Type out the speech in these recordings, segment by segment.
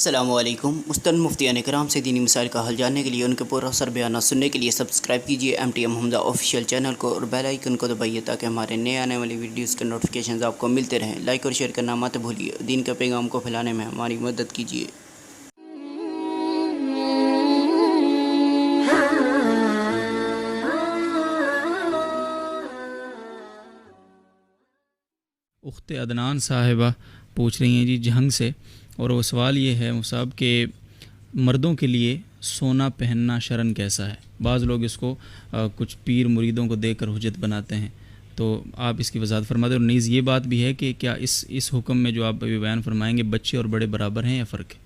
अस्सलामुअलैकुम। मुस्तन मुफ्तियान कराम से दीनी मिसाइल का हल जानने के लिए, उनके पुरअसर बयान सुनने के लिए सब्सक्राइब कीजिए MTM हमजा ऑफिशियल चैनल को और बेल आइकन को दबाइए ताकि हमारे नए आने वाली वीडियोस के नोटिफिकेशंस आपको मिलते रहें। लाइक और शेयर करना मत भूलिए। दीन के पैगाम को फैलाने में हमारी मदद कीजिए। उख्त अदनान साहिबा पूछ रही हैं जी जहंग से, और वो सवाल ये है मुसाब के मर्दों के लिए सोना पहनना शरन कैसा है। बाज़ लोग इसको कुछ पीर मुरीदों को देकर हुज्जत बनाते हैं, तो आप इसकी वजाहत फरमा दें। और नीज़ ये बात भी है कि क्या इस हुक्म में जो आप अभी बयान फरमाएंगे बच्चे और बड़े बराबर हैं या फ़र्क है?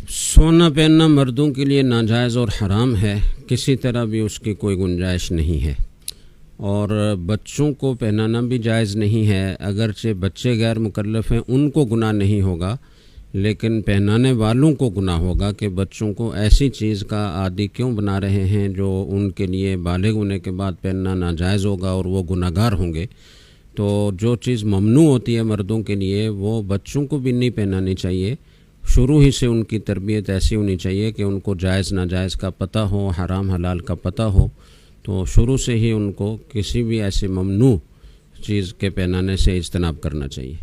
सोना पहनना मर्दों के लिए नाजायज़ और हराम है, किसी तरह भी उसकी कोई गुंजाइश नहीं है। और बच्चों को पहनाना भी जायज़ नहीं है। अगरचे बच्चे गैर मुकल्लफ़ हैं, उनको गुनाह नहीं होगा, लेकिन पहनाने वालों को गुनाह होगा कि बच्चों को ऐसी चीज़ का आदी क्यों बना रहे हैं जो उनके लिए बालिग होने के बाद पहनना नाजायज़ होगा और वो गुनाहगार होंगे। तो जो चीज़ ममनू होती है मर्दों के लिए, वो बच्चों को भी नहीं पहनानी चाहिए। शुरू ही से उनकी तरबियत ऐसी होनी चाहिए कि उनको जायज़ नाजायज़ का पता हो, हराम हलाल का पता हो। तो शुरू से ही उनको किसी भी ऐसे ममनू चीज़ के पहनाने से इज्तनाब करना चाहिए।